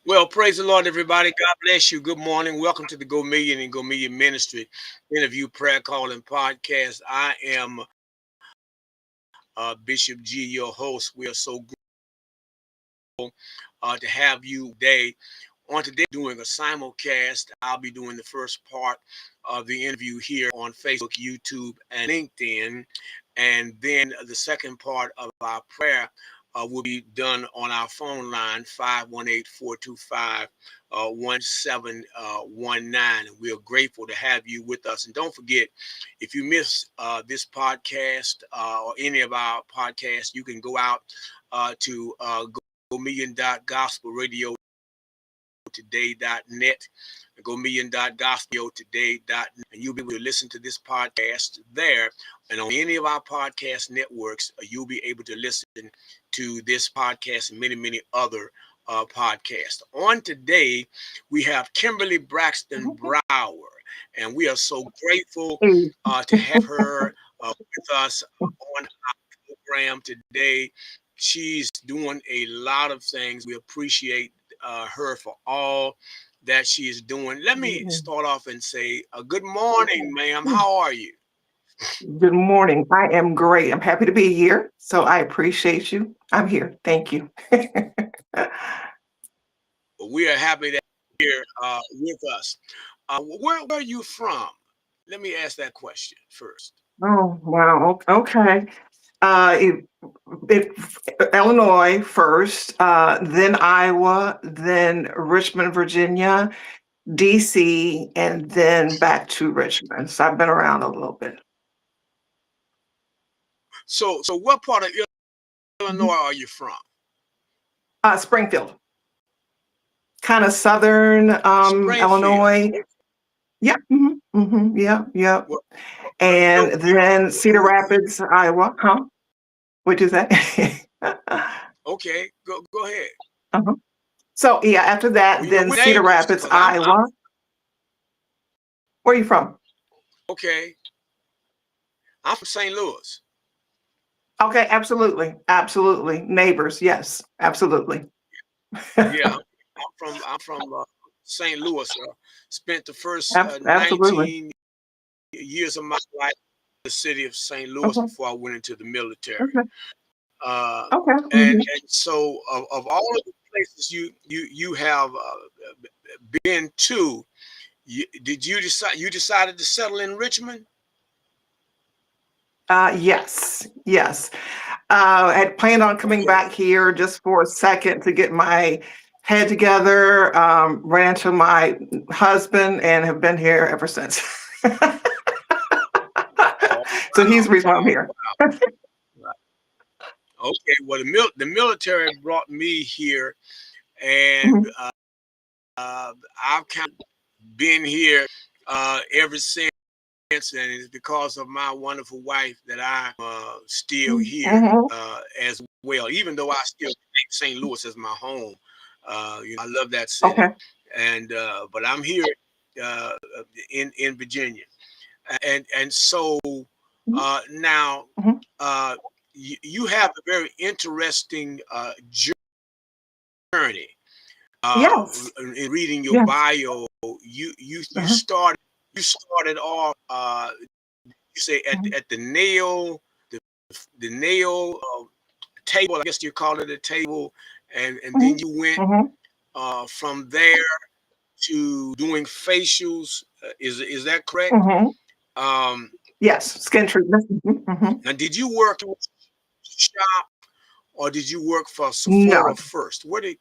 Well, praise the Lord, everybody. God bless you. Good morning. Welcome to the Gomillion Ministry interview, prayer call, and podcast. I am Bishop G, your host. We are so grateful to have you today. On today, doing a simulcast. I'll be doing the first part of the interview here on Facebook, YouTube, and LinkedIn. And then the second part of our prayer will be done on our phone line, 518-425-1719. And we are grateful to have you with us. And don't forget, if you miss this podcast or any of our podcasts, you can go out to Gomillion.gospelradio today.net, Gomillion.gospeltoday.net, and you'll be able to listen to this podcast there. And on any of our podcast networks, you'll be able to listen to this podcast and many other podcasts. On today, we have Kimberly Braxton Brower, and we are so grateful to have her with us on our program today. She's doing a lot of things. We appreciate her for all that she is doing. Let me start off and say, good morning, ma'am. How are you? Good morning. I am great. I'm happy to be here. So I appreciate you. I'm here. Thank you. We are happy that you're here with us. Where are you from? Let me ask that question first. Oh, wow. Okay. Uh, it, it, Illinois first, then Iowa, then Richmond, Virginia, DC, and then back to Richmond. So I've been around a little bit. So what part of Illinois Mhm. are you from? Springfield, kind of southern Springfield. Illinois. Yeah. Yeah. Yeah. Well, well, And then Cedar Rapids, Iowa. Huh? What'd you say? okay, go ahead. Uh-huh. So yeah, after Well, that, you know, then we're Cedar neighbors Rapids, because I'm Iowa. Where are you from? okay. I'm from St. Louis. Okay, absolutely. Absolutely. Neighbors, yes, absolutely. Yeah, I'm from St. Louis. Spent the first Absolutely. 19 years of my life in the city of St. Louis Okay. before I went into the military. Okay. Uh, Okay. and so of all of the places you have been to, did you decided to settle in Richmond? Yes, yes. I had planned on coming Okay. back here just for a second to get my head together, ran into my husband, and have been here ever since. Oh So he's wow, the reason why I'm wow, here. wow. Right. Okay. Well, the military brought me here, and Mhm. I've kind of been here ever since, and it's because of my wonderful wife that I'm still here Mhm. as well. Even though I still think St. Louis is my home, I love that city, Okay. and but I'm here uh, in Virginia, and so Mhm. now Mhm. uh, you have a very interesting journey. Yes. In reading your Yes. bio, you Uh-huh. started off. You say Mhm. at the the nail table. I guess you call it a table, and then Mhm. you went Mhm. from there to doing facials. Is that correct? Mhm. Um, Yes. Skin treatment. Mhm. Now, did you work in a shop or did you work for Sephora No. first? Where did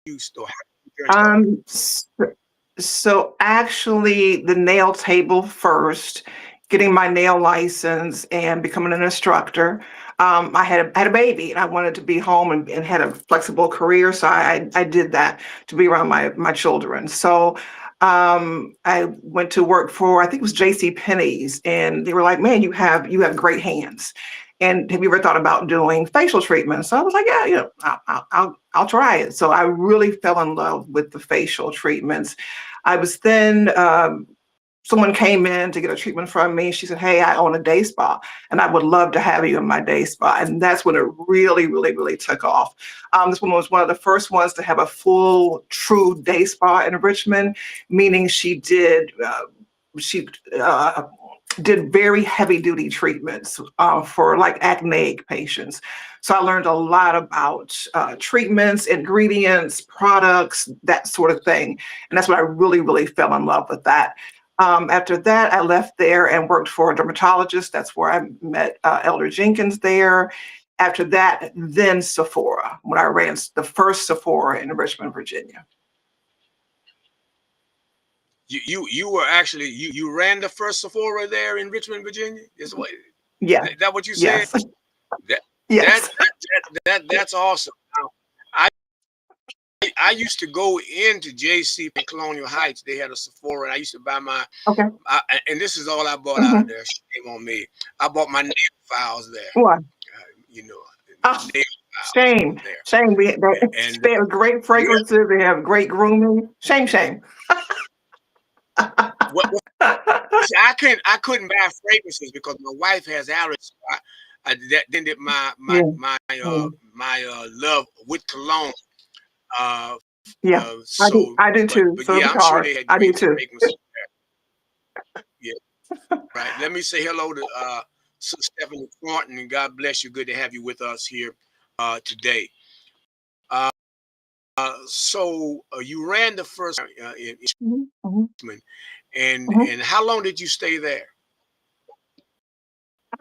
you start? How did your journey start? Um, s- so actually the nail table first, getting my nail license and becoming an instructor. I had a baby and I wanted to be home and had a flexible career. So I did that to be around my children. So I went to work for, I think it was JC Penney's, and they were like, man, you have great hands. And have you ever thought about doing facial treatment? So I was like, yeah, I'll try it. So I really fell in love with the facial treatments. I was then someone came in to get a treatment from me. She said, "Hey, I own a day spa, and I would love to have you in my day spa." And that's when it really, really, really took off. This one was one of the first ones to have a full, true day spa in Richmond, meaning she did very heavy duty treatments for like acneic patients. So I learned a lot about treatments, ingredients, products, that sort of thing. And that's when I really, really fell in love with that. After that, I left there and worked for a dermatologist. That's where I met Elder Jenkins there. After that, then Sephora, when I ran the first Sephora in Richmond, Virginia. You were actually you ran the first Sephora there in Richmond, Virginia. Yeah. Is that what you said? Yes. That Yes. that's awesome. Now, I used to go into JC in Colonial Heights. They had a Sephora, and I used to buy Okay. and this is all I bought out of Hmm. there. Shame on me. I bought my nail files there. What? You know, Oh, nail files shame. there, Shame. and They have great yeah. fragrances. They have great grooming. Shame, shame. Well, see, I couldn't buy fragrances because my wife has allergies. Then did Yeah. Mm. my love with cologne. Uh, Yeah. so, I do too. but So yeah, does I'm sure Ricard. they had I do great too. fragrances. Yeah, right. Let me say hello to Sister Stephanie Thornton, and God bless you. Good to have you with us here today. Uh, so you ran the first in Mhm, mhm, Eastman, mhm. and how long did you stay there?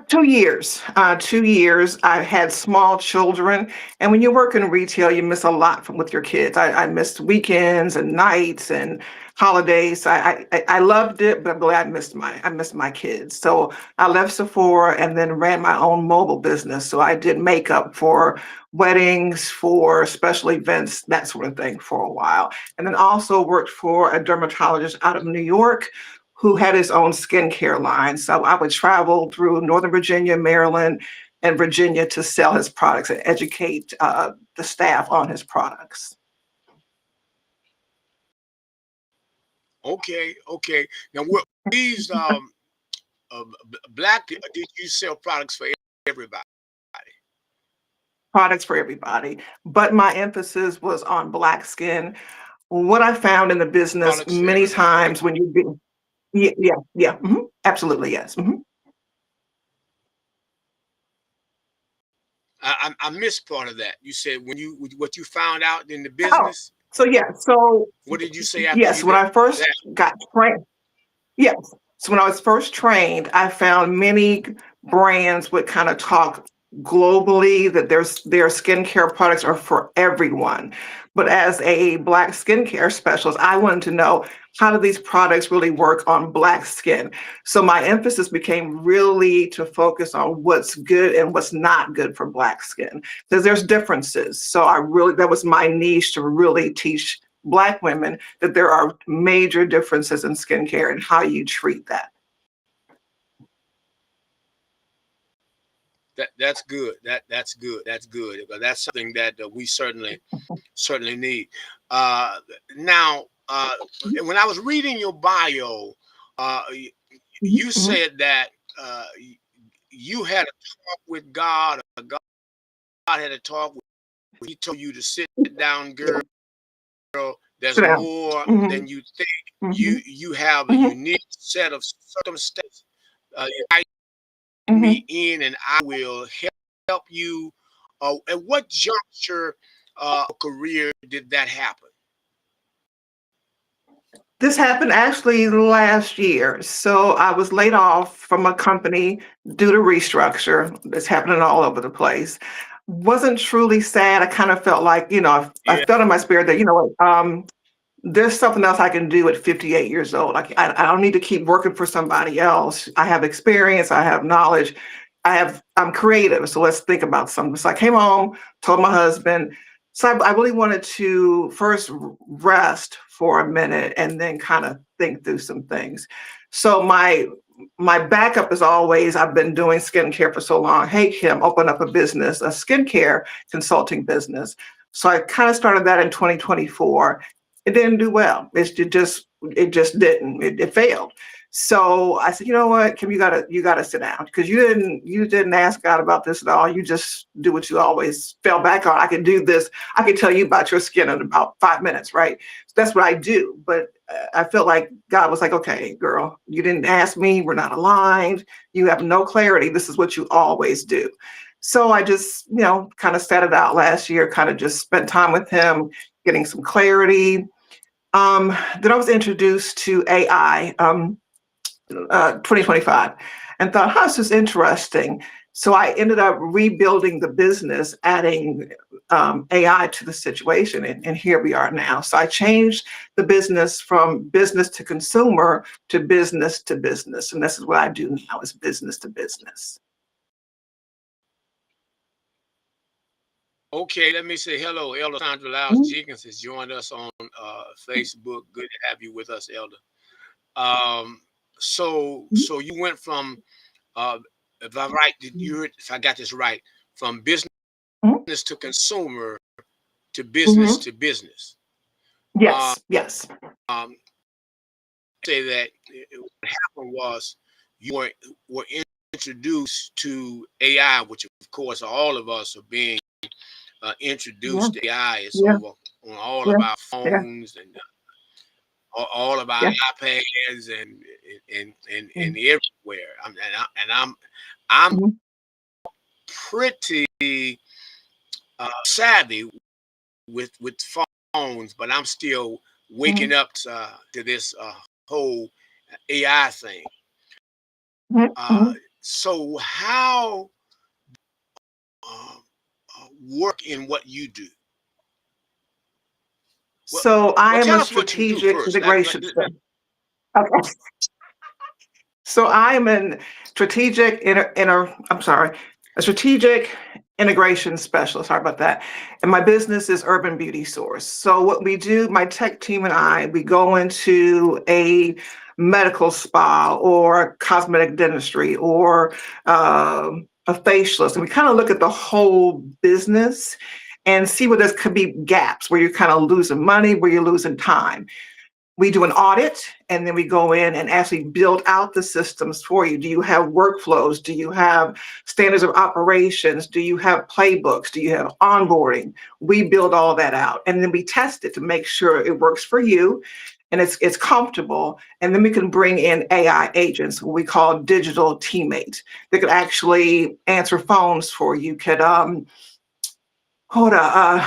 2 years. 2 years. I had small children, and when you work in retail, you miss a lot from with your kids. I missed weekends and nights and holidays. I loved it, but boy, I missed my kids. So I left Sephora and then ran my own mobile business. So I did makeup for weddings, for special events, that sort of thing for a while, and then also worked for a dermatologist out of New York who had his own skincare line. So I would travel through Northern Virginia, Maryland, and Virginia to sell his products and educate the staff on his products. Okay, okay. Now, what these black people, did you sell products for everybody? Products for everybody. But my emphasis was on Black skin. What I found in the business Products for many everybody. times when you do, yeah, yeah, yeah, absolutely, yes. I missed part of that. You said when you what you found out in the Oh, business. so yeah, so What did you say after yes, you when did I first that? got trained. Yes. So when I was first trained, I found many brands would kind of talk globally that their skincare products are for everyone. But as a Black skincare specialist, I wanted to know how do these products really work on Black skin? So my emphasis became really to focus on what's good and what's not good for Black skin, because there's differences. So that was my niche to really teach Black women that there are major differences in skincare and how you treat that. That's good. That's good. That's good. Because that's something that we certainly need. Uh, now, when I was reading your bio, Mhm, you mhm. said that uh, you had a talk with God, or God had a talk with you. He told you to sit down, Yeah, girl. There's sit down. more Mhm, than you think. mhm, You have a mhm, unique set of circumstances. Invite me mhm. in, and I will help you. At what juncture career did that happen? This happened actually last year. So I was laid off from a company due to restructure. It's happening all over the place. Wasn't truly sad. I kind of felt like, I Yeah. felt in my spirit that, what, there's something else I can do at 58 years old. I don't need to keep working for somebody else. I have experience. I have knowledge. I'm creative. So let's think about something. So I came home, told my husband. So I really wanted to first rest for a minute and then kind of think through some things. So my backup is always I've been doing skincare for so long. Hey, Kim, open up a business, a skincare consulting business. So I kind of started that in 2024. It didn't do well. It just didn't. It failed. So I said, you know what, Kim, you gotta sit down because you didn't ask God about this at all. You just do what you always fell back on. I can do this. I can tell you about your skin in about 5 minutes, right? So that's what I do. But I felt like God was like, okay, girl, you didn't ask me. We're not aligned. You have no clarity. This is what you always do. So I just, kind of sat it out last year, kind of just spent time with him, getting some clarity. Then I was introduced to AI. 2025 and thought, this is interesting. So I ended up rebuilding the business, adding AI to the situation, and here we are now. So I changed the business from business to consumer to business to business, and this is what I do now: is business to business. Okay, let me say hello. Elder Sandra Lyles Mhm, Jenkins has joined us on Facebook. Good to have you with us, Elder. Um, so you went from, uh, if I right, if I got this right, from business mhm, to consumer mhm. to business. Uh, Yes, yes. um, say that what happened was you were introduced to AI, which of course all of us are being Yeah, introduced to AI. It's yeah, over on all yeah, of our yeah. phones and all of our Yeah. iPads and Mm, everywhere. I'm mhm, pretty savvy with phones, but I'm still mhm, waking up to this whole AI thing. mhm, Uh, mhm. so how uh, work in what you do? Well, So I am a tell us what you do strategic first. integration specialist. Okay. So I am in I'm sorry, a strategic integration specialist. Sorry about that. And my business is Urban Beauty Source. So what we do, my tech team and I, we go into a medical spa or cosmetic dentistry or a facialist, and we kind of look at the whole business and see where there could be gaps where you're kind of losing money, where you're losing time. We do an audit and then we go in and actually build out the systems for you. Do you have workflows? Do you have standards of operations? Do you have playbooks? Do you have onboarding? We build all that out and then we test it to make sure it works for you and it's comfortable. And then we can bring in AI agents, what we call digital teammates. They could actually answer phones for you, could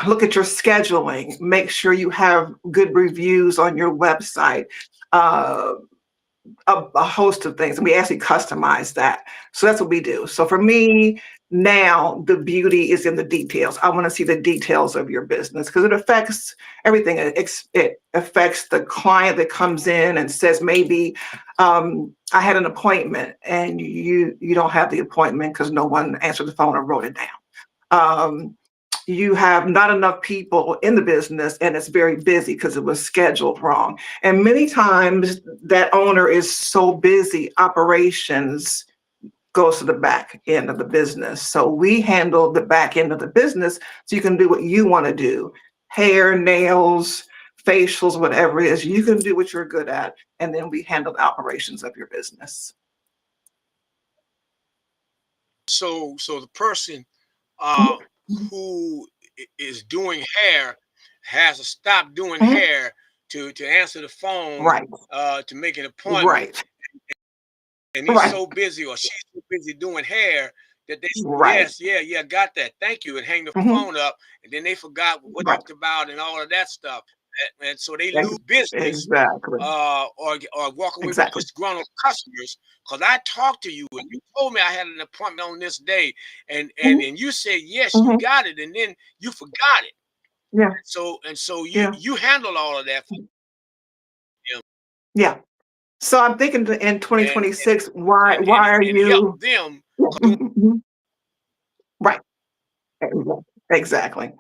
look at your scheduling, make sure you have good reviews on your website, uh, a host of things. And we actually customize that. So that's what we do. So for me, now the beauty is in the details. I want to see the details of your business because it affects everything. It affects the client that comes in and says, maybe I had an appointment and you don't have the appointment because no one answered the phone or wrote it down. Um, you have not enough people in the business and it's very busy because it was scheduled wrong. And many times that owner is so busy, operations goes to the back end of the business. So we handle the back end of the business so you can do what you want to do: hair, nails, facials, whatever it is. You can do what you're good at. And then we handle the operations of your business. So the person Mhm, uh, mhm. who is doing hair has to stop doing Mhm. hair to answer the phone Right, to make an appointment, right, and he's right, so busy or she's so busy doing hair that they say, right. yes, yeah, yeah, got that, thank you, and hang the Mhm. phone up, and then they forgot what Right. talked about and all of that stuff, and so they Ex lose business exactly, or walk away with exactly. disgruntled customers because I talked to you and you told me I had an appointment on this day, and Mhm, you said yes, you mhm. got it, and then you forgot it. Yeah, So yeah, you handle all of that for them yeah. So I'm thinking in and 2026, why are help you them. Mhm, mhm. Right, exa exactly.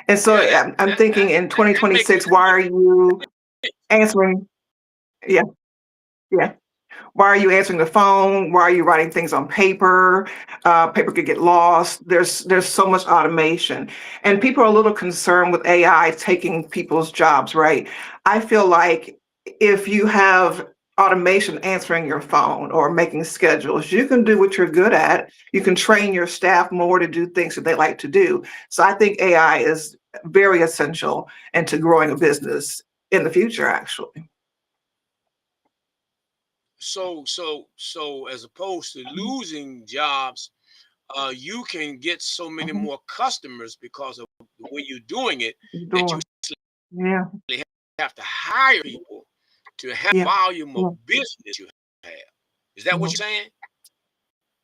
And so Yeah, I'm thinking in that makes 2026, why are you answering yeah, yeah. Why are you answering the phone? Why are you writing things on paper? Paper could get lost. There's so much automation, and people are a little concerned with AI taking people's jobs. Right? I feel like if you have automation answering your phone or making schedules. You can do what you're good at. You can train your staff more to do things that they like to do. So I think AI is very essential into growing a business in the future, actually. So as opposed to losing jobs, you can get so many Mhm. more customers because of the way you're doing it, that you Doing. Yeah, have to hire people to have yeah, volume yeah. of business you have. Is that what Mhm. you're saying?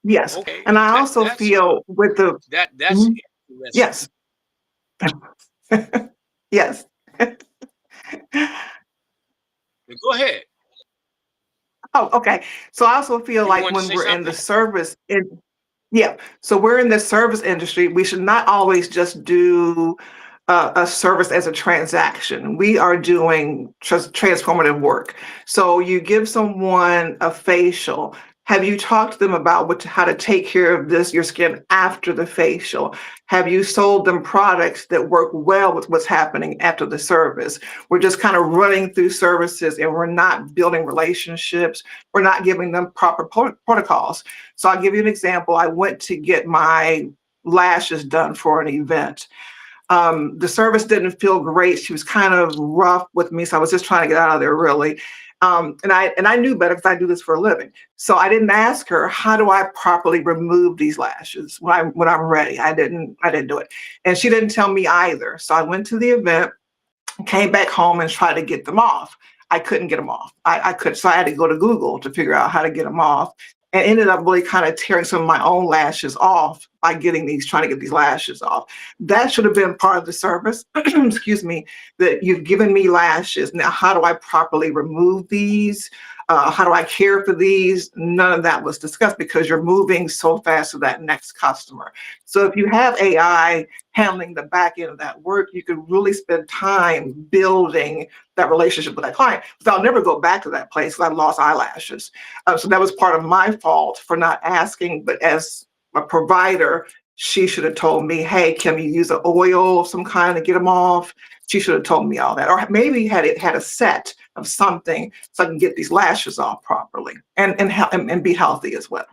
Yes. Okay, And I that also that's feel with the, that's mhm, interesting. yes, yes. Go ahead. Oh, okay. So I also feel You like want to when say we're in the something? service in yeah, so we're in the service industry, we should not always just do a service as a transaction. We are doing transformative work. So you give someone a facial. Have you talked to them about how to take care of your skin after the facial? Have you sold them products that work well with what's happening after the service? We're just kind of running through services and we're not building relationships. We're not giving them proper protocols. So I'll give you an example. I went to get my lashes done for an event. The service didn't feel great. She was kind of rough with me, so I was just trying to get out of there really. And I knew better because I do this for a living. So I didn't ask her, how do I properly remove these lashes when I'm ready? I didn't do it. And she didn't tell me either. So I went to the event, came back home and tried to get them off. I couldn't get them off. I could, so I had to go to Google to figure out how to get them off, and ended up really kind of tearing some of my own lashes off by trying to get these lashes off. That should have been part of the service. Excuse me, that you've given me lashes. Now, how do I properly remove these? How do I care for these? None of that was discussed because you're moving so fast to that next customer. So if you have AI handling the back end of that work, you can really spend time building that relationship with that client. Because I'll never go back to that place because I lost eyelashes. So that was part of my fault for not asking. But as a provider, she should have told me, hey, can we use an oil of some kind to get them off? She should have told me all that. Or maybe had a set of something so I can get these lashes off properly and be healthy as well.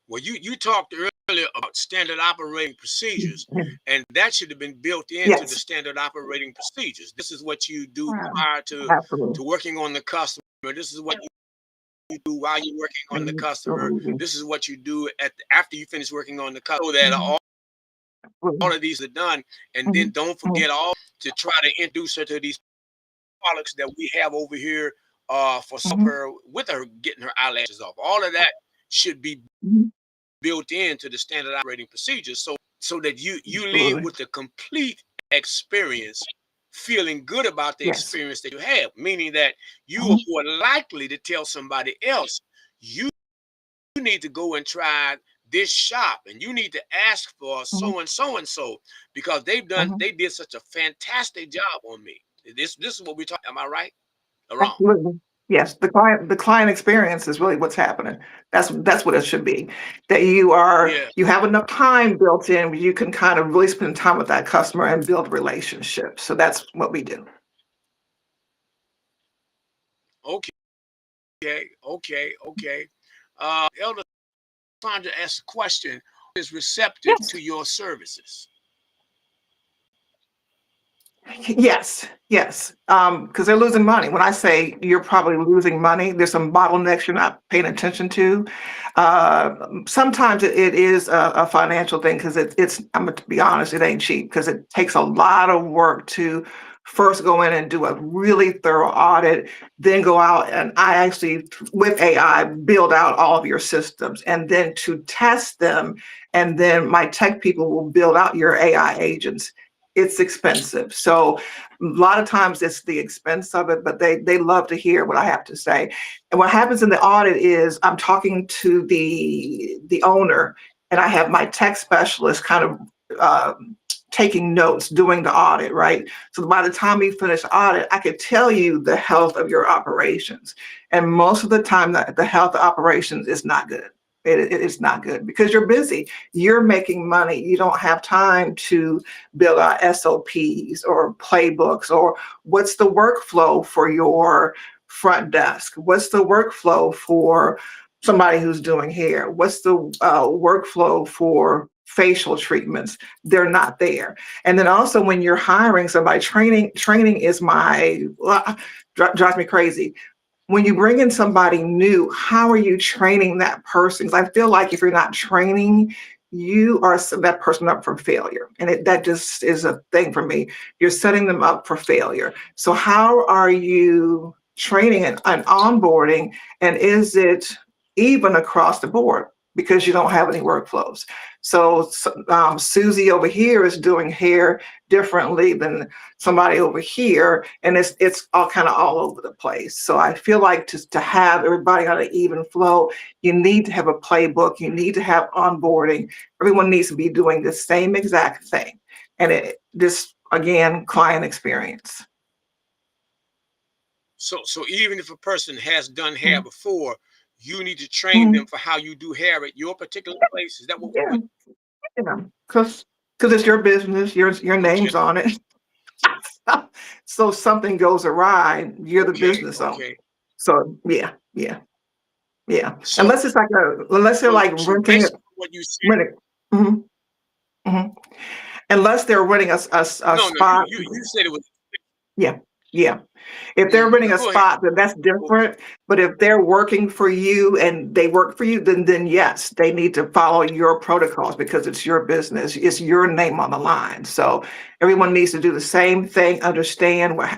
Well, you talked earlier about standard operating procedures, and that should have been built into the Yes. standard operating procedures. This is what you do Yeah, prior to absolutely. working on the customer. This is what you do while you're working on the customer. Absolutely. This is what you do after you finish working on the customer. So that Mhm. all Absolutely. of these are done, and then Mhm. don't Mhm. forget all to try to introduce her to these products that we have over here for Mhm. her with her getting her eyelashes off. All of that should be Mhm. built into the standard operating procedures, so that you leave Absolutely. with the complete experience, feeling good about the Yes. experience that you have, meaning that you are Mhm. more likely to tell somebody else, you need to go and try this shop, and you need to ask for Mhm. so and so because Mhm. they did such a fantastic job on me. This is what we're talking. Am I right or wrong? Absolutely. Yes, the client experience is really what's happening. That's what it should be. That Yeah. you have enough time built in where you can kind of really spend time with that customer and build relationships. So that's what we do. Okay. Okay. Elder Sandra asked a question: is receptive Yes. to your services? Yes, yes, because they're losing money. When I say you're probably losing money, there's some bottlenecks you're not paying attention to. Sometimes it is a financial thing because I'm gonna be honest, it ain't cheap because it takes a lot of work to first go in and do a really thorough audit, then go out and I actually, with AI, build out all of your systems and then to test them. And then my tech people will build out your AI agents. It's expensive. So a lot of times it's the expense of it, but they love to hear what I have to say. And what happens in the audit is I'm talking to the owner, and I have my tech specialist kind of taking notes, doing the audit, right? So by the time we finish the audit, I could tell you the health of your operations. And most of the time, the health of operations is not good. It's not good because you're busy. You're making money. You don't have time to build out SOPs or playbooks or what's the workflow for your front desk? What's the workflow for somebody who's doing hair? What's the workflow for facial treatments? They're not there. And then also when you're hiring somebody, training is drives me crazy. When you bring in somebody new, how are you training that person? 'Cause I feel like if you're not training, you are that person up for failure. And that just is a thing for me. You're setting them up for failure. So how are you training and onboarding? And is it even across the board? Because you don't have any workflows. So Susie over here is doing hair differently than somebody over here, and it's all kind of all over the place. So I feel like to have everybody on an even flow, you need to have a playbook, you need to have onboarding. Everyone needs to be doing the same exact thing. And this again, client experience. So even if a person has done hair Mhm. before, you need to train them Mhm. for how you do hair at your particular place. Is that what? Yeah, because it's your business, your Okay, name's on it. So something goes awry, you're the okay, business owner. okay. So yeah. So Unless they're so like so renting based it, on what you said, renting. Mhm, mhm. Unless they're renting a no, you spot. you you said it was. Yeah, yeah. If they're renting a Go ahead. spot, then that's different. But if they're working for you and they work for you, then yes, they need to follow your protocols because it's your business. It's your name on the line. So everyone needs to do the same thing, understand what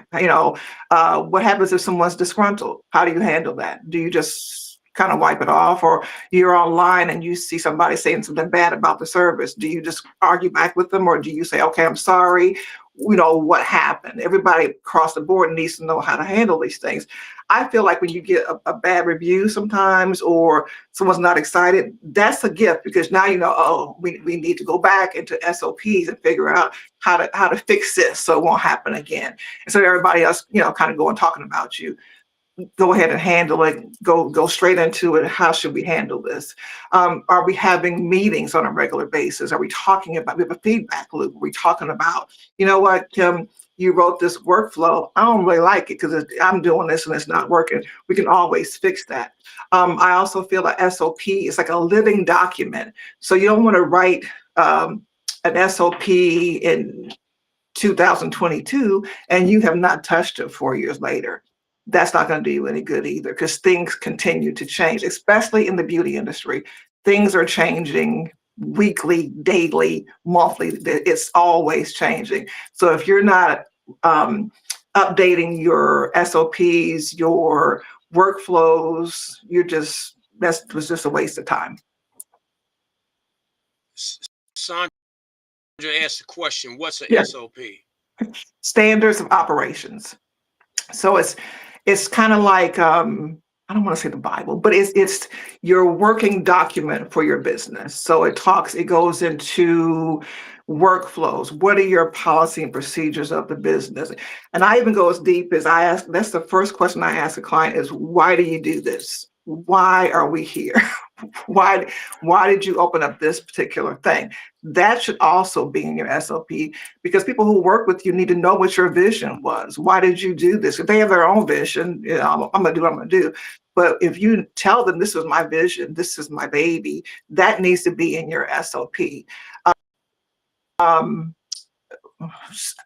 happens if someone's disgruntled? How do you handle that? Do you just kind of wipe it off, or you're online and you see somebody saying something bad about the service? Do you just argue back with them, or do you say, okay, I'm sorry, what happened? Everybody across the board needs to know how to handle these things. I feel like when you get a bad review sometimes, or someone's not excited, that's a gift because now oh, we need to go back into SOPs and figure out how to fix this so it won't happen again. And so everybody else, kind of go and talking about you, go ahead and handle it, go straight into it. How should we handle this? Are we having meetings on a regular basis? Are we talking about, we have a feedback loop? Are we talking about, you know what, Kim, you wrote this workflow. I don't really like it because I'm doing this and it's not working. We can always fix that. I also feel that SOP is like a living document. So you don't want to write an SOP in 2022 and you have not touched it 4 years later. That's not going to do you any good either because things continue to change, especially in the beauty industry. Things are changing weekly, daily, monthly. It's always changing. So if you're not um, updating your SOPs, your workflows, that was just a waste of time. Sandra asked a question. What's an Yeah. SOP? Standards of operations. So it's kind of like I don't want to say the Bible, but it's your working document for your business. So it goes into workflows. What are your policy and procedures of the business? And I even go as deep as that's the first question I ask a client is, why do you do this? Why are we here? why why did you open up this particular thing? That should also be in your SOP because people who work with you need to know what your vision was. Why did you do this? If they have their own vision, I'm gonna do what I'm gonna do. But if you tell them this is my vision, this is my baby, that needs to be in your SOP. Um,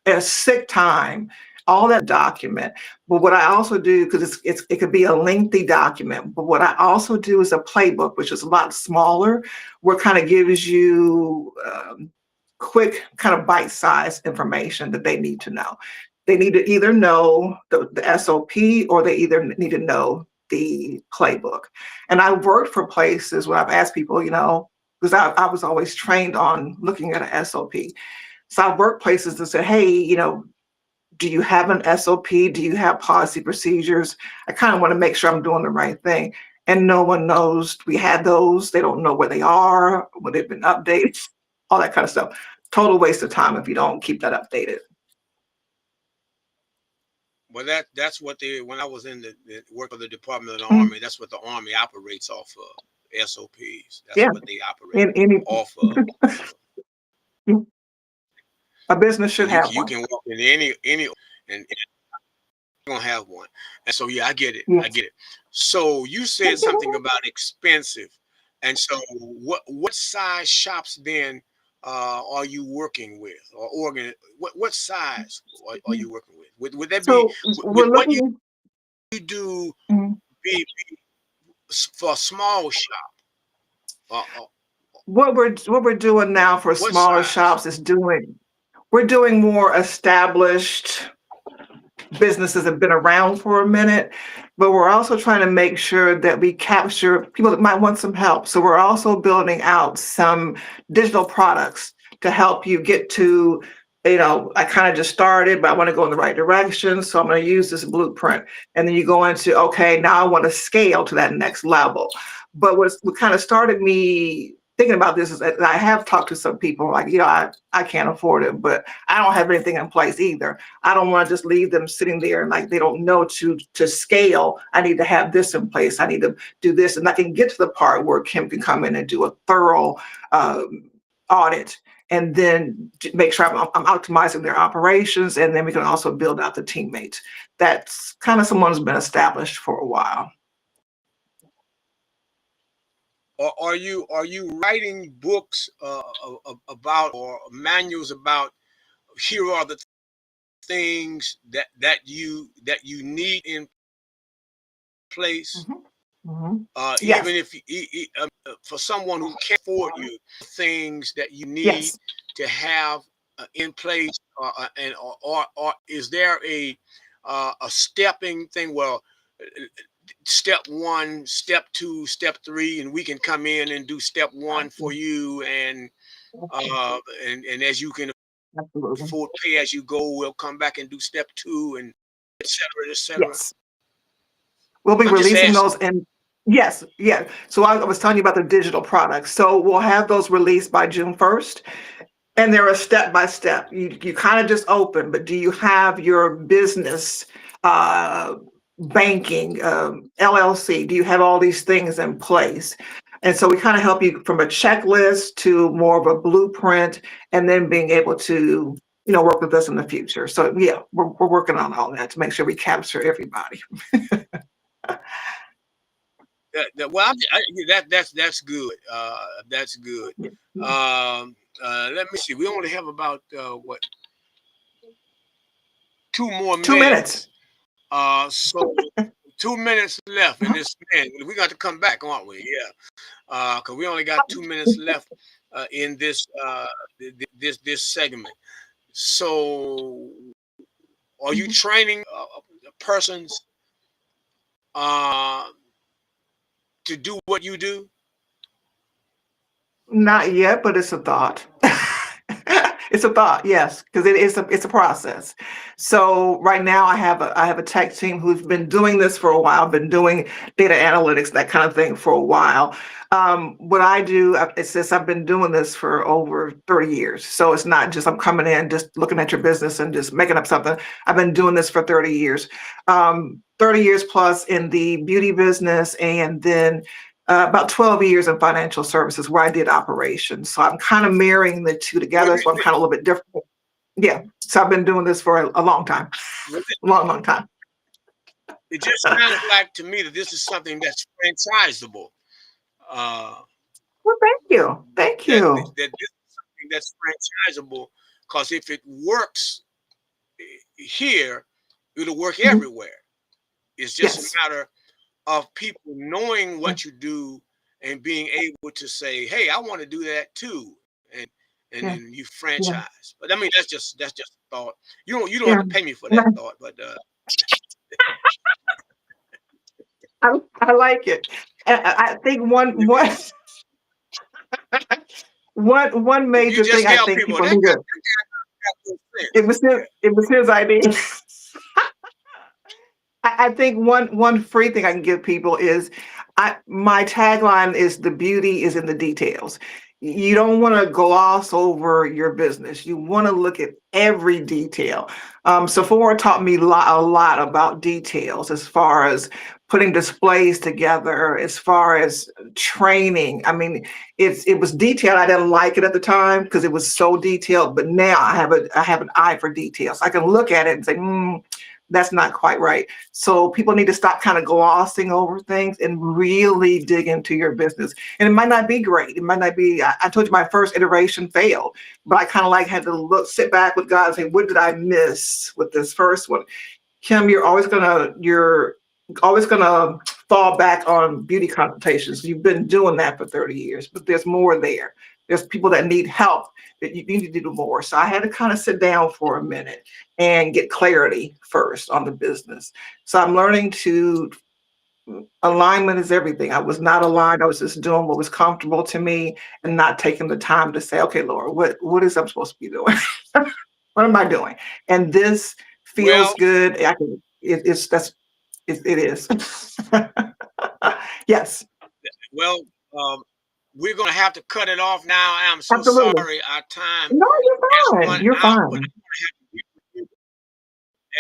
a sick time, all that document. But what I also do, because it could be a lengthy document, but what I also do is a playbook, which is a lot smaller, where it kind of gives you quick, kind of bite-sized information that they need to know. They need to either know the SOP or they either need to know the playbook. And I worked for places where I've asked people, because I was always trained on looking at an SOP. So I've worked places that said, hey, do you have an SOP? Do you have policy procedures? I kind of want to make sure I'm doing the right thing. And no one knows we had those. They don't know where they are, where they've been updated, all that kind of stuff. Total waste of time if you don't keep that updated. Well, that's what when I was in the work for the Department of the Mhm. Army, that's what the Army operates off of. SOPs. That's Yeah. what they operate In any off of. You know, a business should and you have you one. can walk in any and you're gonna have one. And so yeah, I get it. I Yes. get it. So you said something about expensive, and so what size shops then are you working with, or what size are you working with? Would that be So we're with what you looking. do Mhm. be for a small shop? Or What we're doing now for what smaller size? shops is we're doing more established businesses have been around for a minute, but we're also trying to make sure that we capture people that might want some help. So we're also building out some digital products to help you get to, I kind of just started, but I want to go in the right direction. So I'm going to use this blueprint. And then you go into, okay, now I want to scale to that next level. But what kind of started me thinking about this is that I have talked to some people like, I can't afford it, but I don't have anything in place either. I don't want to just leave them sitting there and like they don't know to scale. I need to have this in place. I need to do this, and I can get to the part where Kim can come in and do a thorough audit, and then make sure I'm optimizing their operations, and then we can also build out the teammates. That's kind of someone who's been established for a while. Or are you writing books about, or manuals about, here are the things that you need in place, Mhm. Mhm. even Yes, if for someone who can't afford you, things that you need yes. to have in place, or is there a stepping thing? Well, step one, step two, step three, and we can come in and do step one for Absolutely. you, and as you can Absolutely. afford, pay as you go, we'll come back and do step two, and et cetera, et cetera. Yes. We'll be I'm just releasing asking. those in, yes, yeah. So I was telling you about the digital products. So we'll have those released by June 1st. And they're a step by step. You kind of just open, but do you have your business uh, banking, LLC? Do you have all these things in place? And so we kind of help you from a checklist to more of a blueprint, and then being able to, work with us in the future. So yeah, we're working on all that to make sure we capture everybody. Well, that's good. That's good. Yeah. Let me see. We only have about what, 2 more 2 minutes. minutes. So 2 minutes left in Mhm. this man. We got to come back, aren't we? Yeah. Because we only got 2 minutes left in this segment. So, are you Mhm. training persons uh, to do what you do? Not yet, but it's a thought. It's a thought, yes, because it's a process. So right now I have a tech team who's been doing this for a while, been doing data analytics, that kind of thing for a while. What I do, it's just I've been doing this for over 30 years. So it's not just I'm coming in, just looking at your business and just making up something. I've been doing this for 30 years. 30 years plus in the beauty business, and then about 12 years in financial services where I did operations. So I'm kind of marrying the two Well, together. So I'm kind of a little bit different. Yeah. So I've been doing this for a long time, long, long time. it just sounds like to me that this is something that's franchisable. Uh, Well, thank you. Thank that you. that this is something that's franchisable, because if it works here, it'll work Mhm. everywhere. It's just a Yes. matter of people knowing Yeah. what you do and being able to say, "Hey, I want to do that too," and Yeah. then you Yeah. franchise. But I mean, that's just a thought. You don't have Yeah. to pay me for that No, thought, but I like it. I think one, if one, one you major thing just I tell think people people that need got to, no it sense. was his, Yeah. it was his idea. I think one free thing I can give people is my tagline is the beauty is in the details. You don't want to gloss over your business. You want to look at every detail. Sephora taught me a lot about details as far as putting displays together as far as training. I mean, it was detailed. I didn't like it at the time because it was so detailed, but now I have an eye for details. I can look at it and say, that's not quite right. So people need to stop kind of glossing over things and really dig into your business. And it might not be great. It might not be, I told you my first iteration failed, but I kind of like had to sit back with God and say, what did I miss with this first one? Kim, you're always gonna fall back on beauty consultations. You've been doing that for 30 years, but there's more there. There's people that need help that you need to do more. So I had to kind of sit down for a minute and get clarity first on the business. So I'm learning to alignment is everything. I was not aligned. I was just doing what was comfortable to me and not taking the time to say, okay, Laura, what is I'm supposed to be doing? What am I doing? And this Well, feels good. It's it is. Yes, well, um, we're gonna have to cut it off now. I'm so absolutely. sorry. Our time No, you're has fine. run You're out, but fine. I'm gonna have to get with you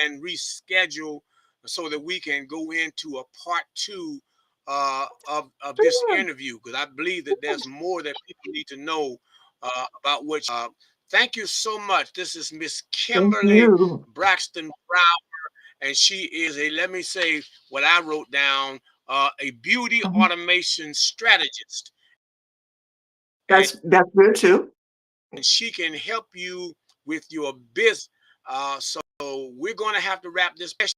and reschedule so that we can go into a part two of this Sure. interview, because I believe that there's more that people need to know about what. Thank you so much. This is Miss Thank Kimberly you. Braxton Brown, and she is a, let me say what I wrote down, a beauty Mhm. automation strategist, and That's good too. she can help you with your business. So we're going to have to wrap this. Thank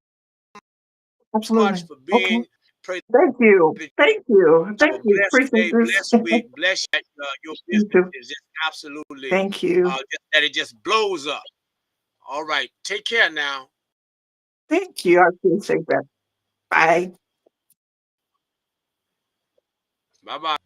you so much Absolutely. for Okay. being. Pray Thank you. that Thank you. you have Thank a you. blessed Appreciate day, this. blessed week, bless your You business too. is just absolutely Thank you. that it just blows up. All right, take care now. Thank you. I appreciate that. Bye. Bye bye.